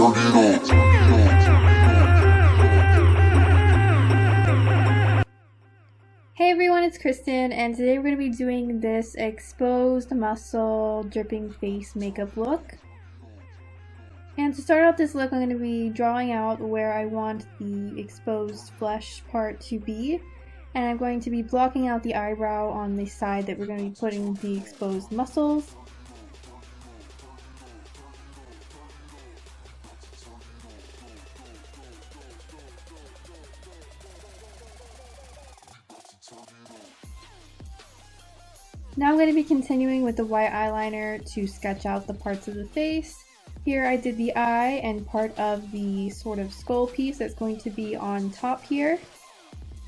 Hey everyone, it's Kristen, and today we're going to be doing this exposed muscle dripping face makeup look. And to start out this look, I'm going to be drawing out where I want the exposed flesh part to be. And I'm going to be blocking out the eyebrow on the side that we're going to be putting the exposed muscles. Now I'm going to be continuing with the white eyeliner to sketch out the parts of the face. Here I did the eye and part of the sort of skull piece that's going to be on top here.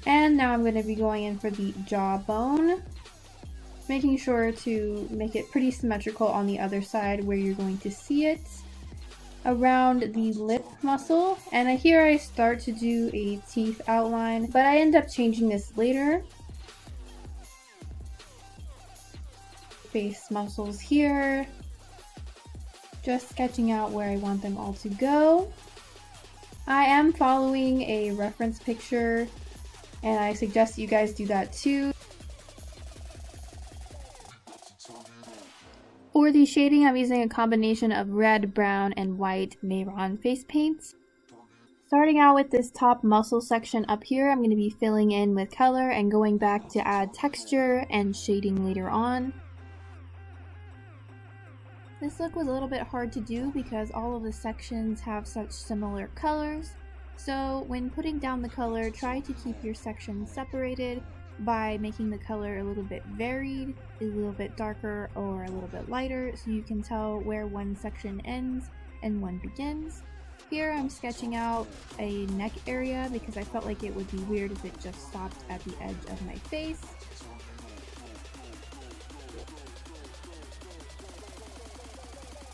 And now I'm going to be going in for the jawbone, making sure to make it pretty symmetrical on the other side where you're going to see it. Around the lip muscle, and here I start to do a teeth outline, but I end up changing this later. Face muscles here, just sketching out where I want them all to go. I am following a reference picture, and I suggest you guys do that too. For the shading, I'm using a combination of red, brown, and white Mehron face paints. Starting out with this top muscle section up here, I'm going to be filling in with color and going back to add texture and shading later on. This look was a little bit hard to do because all of the sections have such similar colors. So when putting down the color, try to keep your sections separated by making the color a little bit varied, a little bit darker or a little bit lighter, so you can tell where one section ends and one begins. Here I'm sketching out a neck area because I felt like it would be weird if it just stopped at the edge of my face.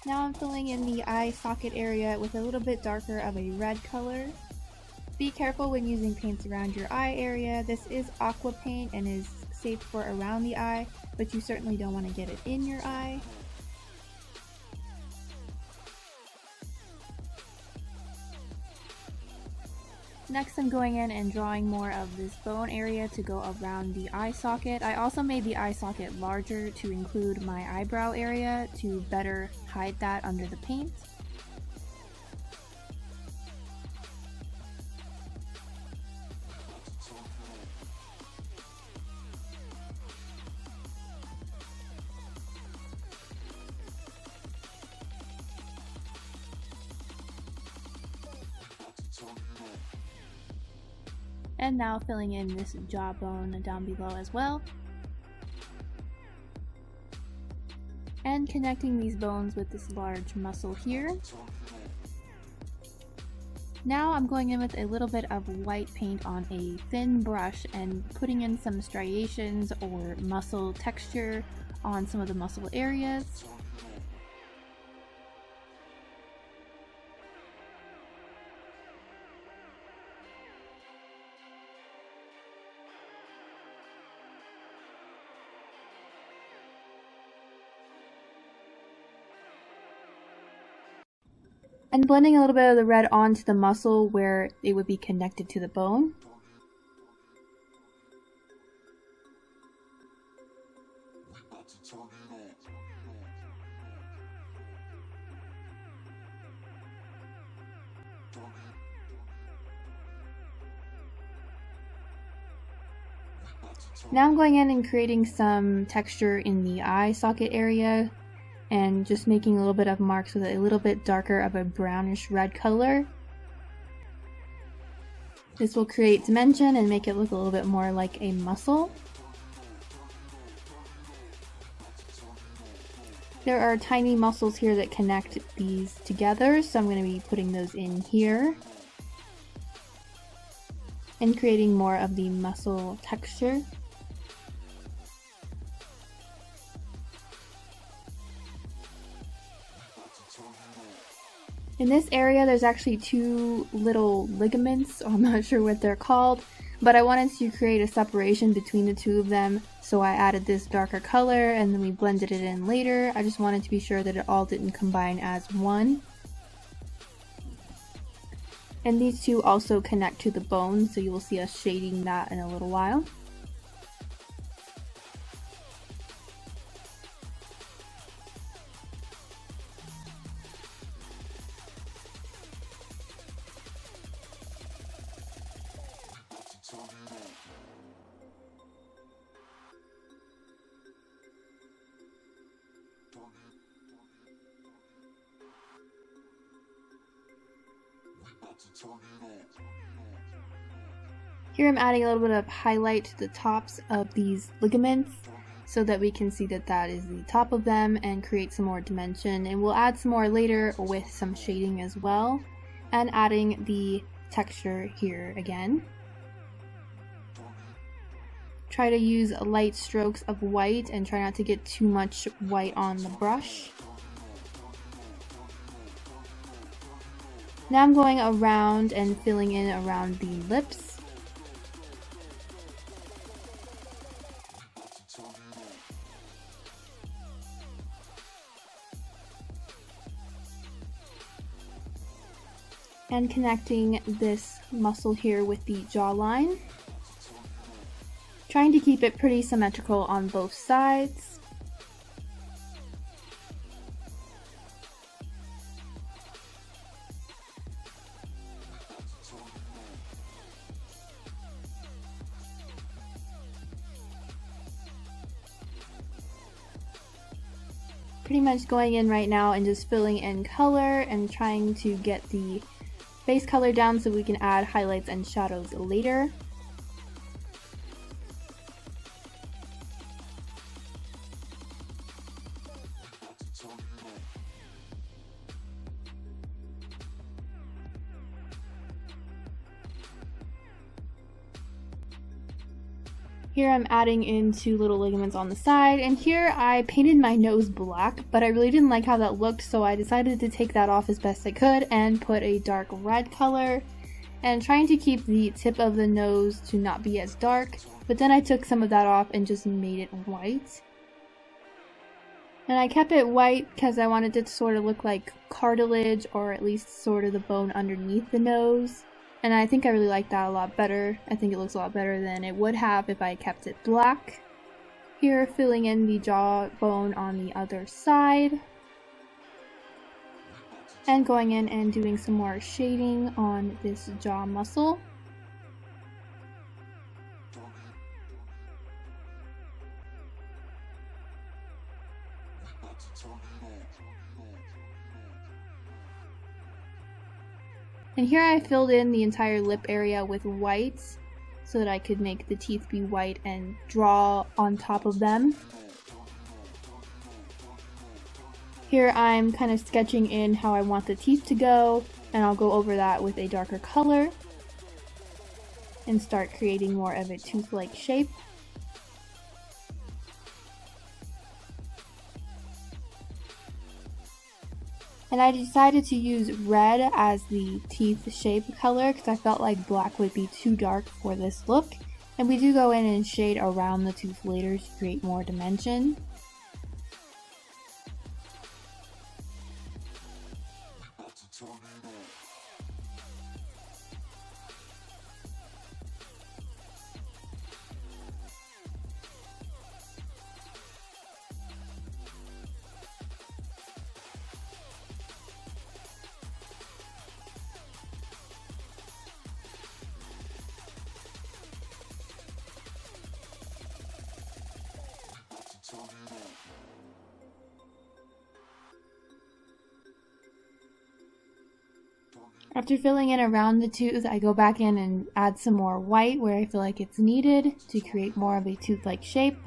Now I'm filling in the eye socket area with a little bit darker of a red color. Be careful when using paints around your eye area. This is aqua paint and is safe for around the eye, but you certainly don't want to get it in your eye. Next I'm going in and drawing more of this bone area to go around the eye socket. I also made the eye socket larger to include my eyebrow area to better hide that under the paint. And now filling in this jawbone down below as well. And connecting these bones with this large muscle here. Now I'm going in with a little bit of white paint on a thin brush and putting in some striations or muscle texture on some of the muscle areas. And blending a little bit of the red onto the muscle where it would be connected to the bone. Now I'm going in and creating some texture in the eye socket area and just making a little bit of marks with a little bit darker of a brownish red color. This will create dimension and make it look a little bit more like a muscle. There are tiny muscles here that connect these together, so I'm going to be putting those in here and creating more of the muscle texture. In this area, there's actually two little ligaments, I'm not sure what they're called, but I wanted to create a separation between the two of them, so I added this darker color and then we blended it in later. I just wanted to be sure that it all didn't combine as one. And these two also connect to the bone, so you will see us shading that in a little while. Here I'm adding a little bit of highlight to the tops of these ligaments so that we can see that that is the top of them and create some more dimension, and we'll add some more later with some shading as well, and adding the texture here again. Try to use light strokes of white and try not to get too much white on the brush. Now I'm going around and filling in around the lips. And connecting this muscle here with the jawline. Trying to keep it pretty symmetrical on both sides. Pretty much going in right now and just filling in color and trying to get the base color down so we can add highlights and shadows later. Here I'm adding in two little ligaments on the side, and here I painted my nose black, but I really didn't like how that looked, so I decided to take that off as best I could and put a dark red color, and trying to keep the tip of the nose to not be as dark, but then I took some of that off and just made it white. And I kept it white because I wanted it to sort of look like cartilage, or at least sort of the bone underneath the nose. And I think I really like that a lot better. I think it looks a lot better than it would have if I kept it black. Here, filling in the jawbone on the other side. And going in and doing some more shading on this jaw muscle. And here I filled in the entire lip area with white so that I could make the teeth be white and draw on top of them. Here I'm kind of sketching in how I want the teeth to go, and I'll go over that with a darker color and start creating more of a tooth-like shape. And I decided to use red as the teeth shape color because I felt like black would be too dark for this look. And we do go in and shade around the tooth later to create more dimension. After filling in around the tooth, I go back in and add some more white where I feel like it's needed to create more of a tooth-like shape.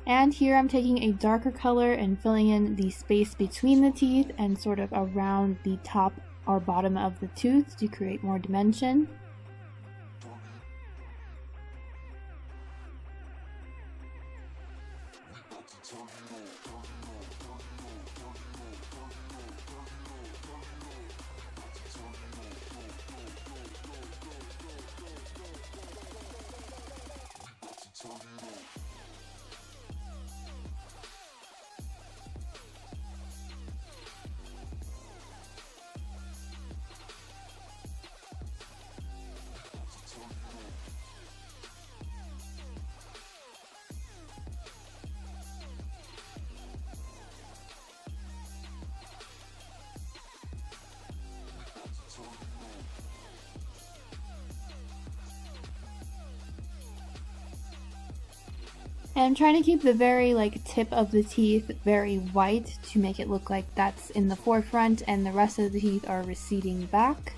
And here I'm taking a darker color and filling in the space between the teeth and sort of around the top or bottom of the tooth to create more dimension. And I'm trying to keep the very tip of the teeth very white to make it look like that's in the forefront and the rest of the teeth are receding back.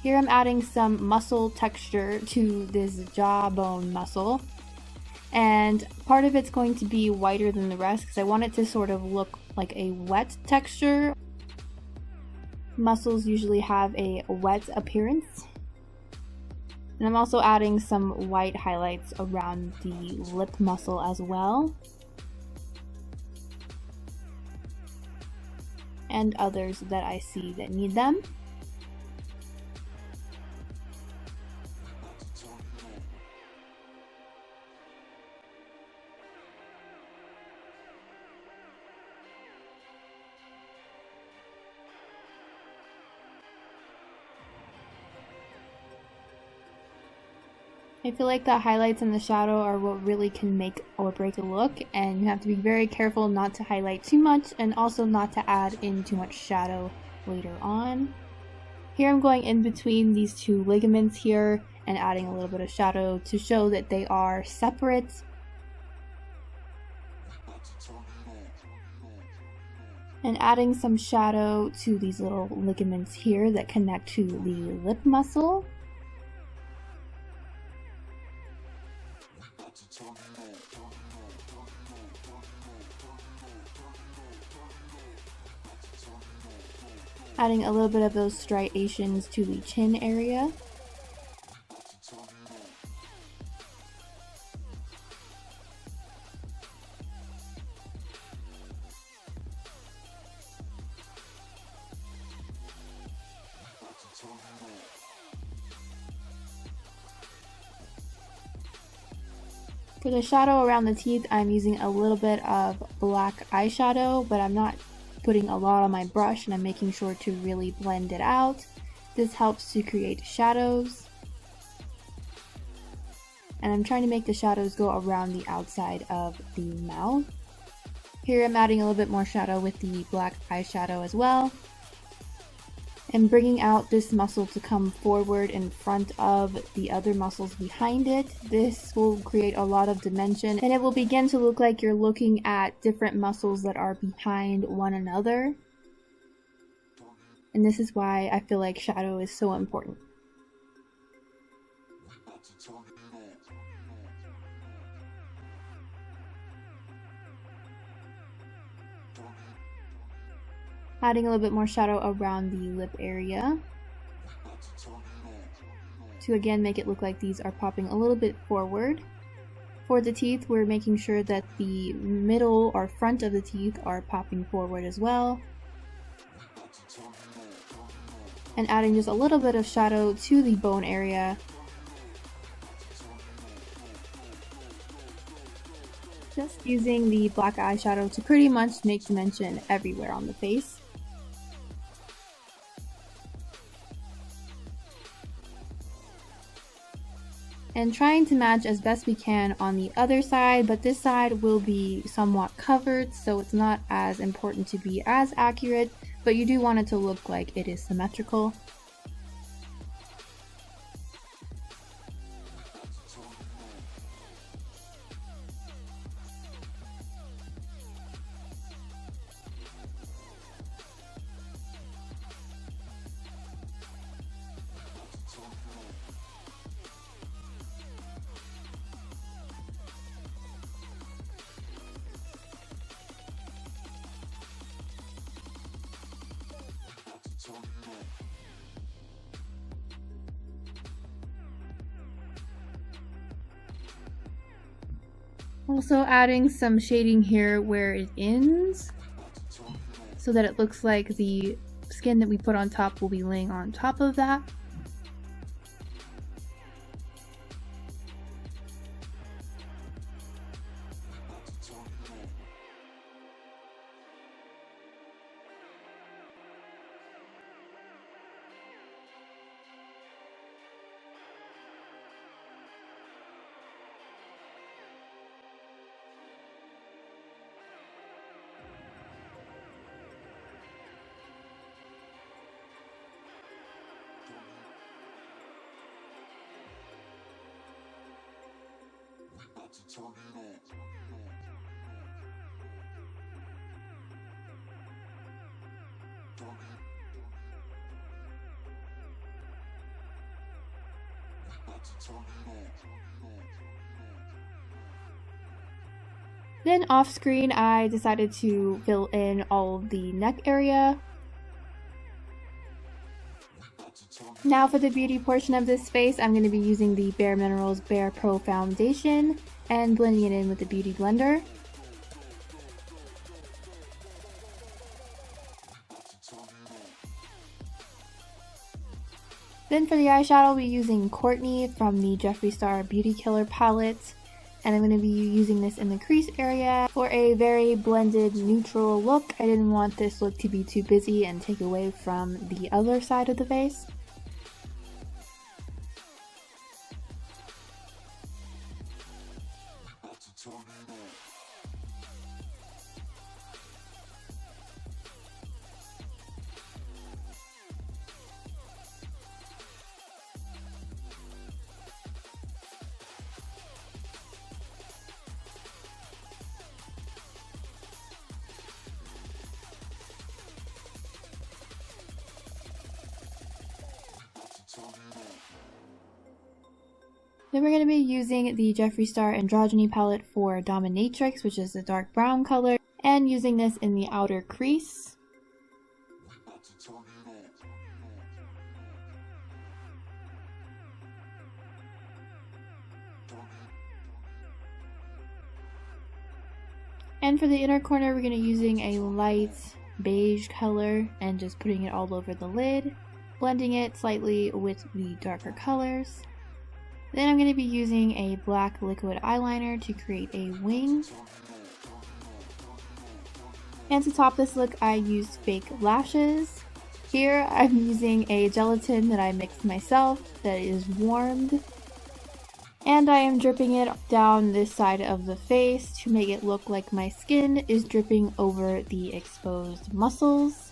Here I'm adding some muscle texture to this jawbone muscle. And part of it's going to be whiter than the rest because I want it to sort of look like a wet texture. Muscles usually have a wet appearance. And I'm also adding some white highlights around the lip muscle as well. And others that I see that need them. I feel like the highlights and the shadow are what really can make or break a look, and you have to be very careful not to highlight too much and also not to add in too much shadow later on. Here I'm going in between these two ligaments here and adding a little bit of shadow to show that they are separate. And adding some shadow to these little ligaments here that connect to the lip muscle. Adding a little bit of those striations to the chin area. For the shadow around the teeth, I'm using a little bit of black eyeshadow, but I'm not putting a lot on my brush, and I'm making sure to really blend it out. This helps to create shadows. And I'm trying to make the shadows go around the outside of the mouth. Here I'm adding a little bit more shadow with the black eyeshadow as well. And bringing out this muscle to come forward in front of the other muscles behind it. This will create a lot of dimension, and it will begin to look like you're looking at different muscles that are behind one another. And this is why I feel like shadow is so important. Adding a little bit more shadow around the lip area to again make it look like these are popping a little bit forward. For the teeth, we're making sure that the middle or front of the teeth are popping forward as well. And adding just a little bit of shadow to the bone area. Just using the black eyeshadow to pretty much make dimension everywhere on the face. And trying to match as best we can on the other side, but this side will be somewhat covered, so it's not as important to be as accurate, but you do want it to look like it is symmetrical. Also adding some shading here where it ends, so that it looks like the skin that we put on top will be laying on top of that. Turn it on. Then off screen, I decided to fill in all of the neck area. Now for the beauty portion of this face, I'm going to be using the Bare Minerals Bare Pro Foundation and blending it in with the Beauty Blender. Then for the eyeshadow, I'll be using Courtney from the Jeffree Star Beauty Killer palette. And I'm going to be using this in the crease area for a very blended neutral look. I didn't want this look to be too busy and take away from the other side of the face. Then we're going to be using the Jeffree Star Androgyny palette for Dominatrix, which is the dark brown color, and using this in the outer crease. And for the inner corner, we're going to be using a light beige color and just putting it all over the lid, blending it slightly with the darker colors. Then I'm going to be using a black liquid eyeliner to create a wing. And to top this look, I used fake lashes. Here I'm using a gelatin that I mixed myself that is warmed. And I am dripping it down this side of the face to make it look like my skin is dripping over the exposed muscles.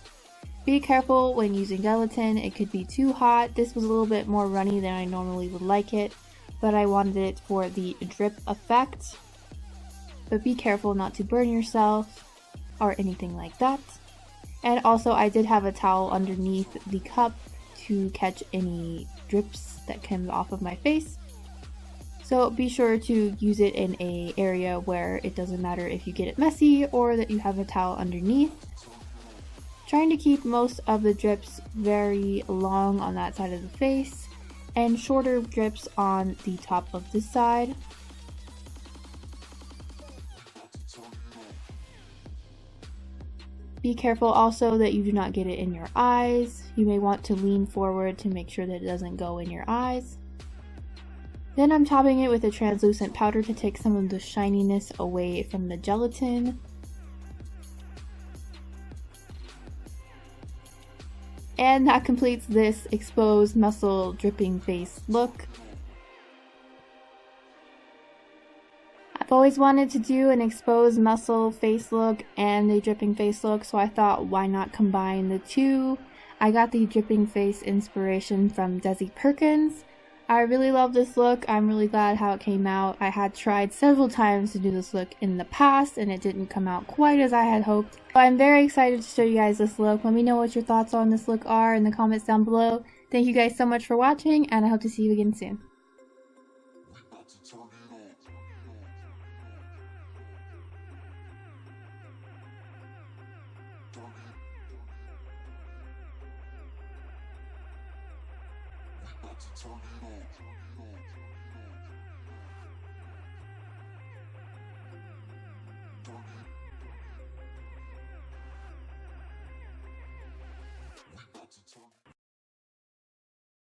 Be careful when using gelatin, it could be too hot. This was a little bit more runny than I normally would like it, but I wanted it for the drip effect. But be careful not to burn yourself or anything like that. And also I did have a towel underneath the cup to catch any drips that came off of my face. So be sure to use it in an area where it doesn't matter if you get it messy or that you have a towel underneath. Trying to keep most of the drips very long on that side of the face and shorter drips on the top of this side. Be careful also that you do not get it in your eyes. You may want to lean forward to make sure that it doesn't go in your eyes. Then I'm topping it with a translucent powder to take some of the shininess away from the gelatin. And that completes this exposed muscle dripping face look. I've always wanted to do an exposed muscle face look and a dripping face look, so I thought why not combine the two. I got the dripping face inspiration from Desi Perkins. I really love this look. I'm really glad how it came out. I had tried several times to do this look in the past and it didn't come out quite as I had hoped. But I'm very excited to show you guys this look. Let me know what your thoughts on this look are in the comments down below. Thank you guys so much for watching and I hope to see you again soon. Turn it on.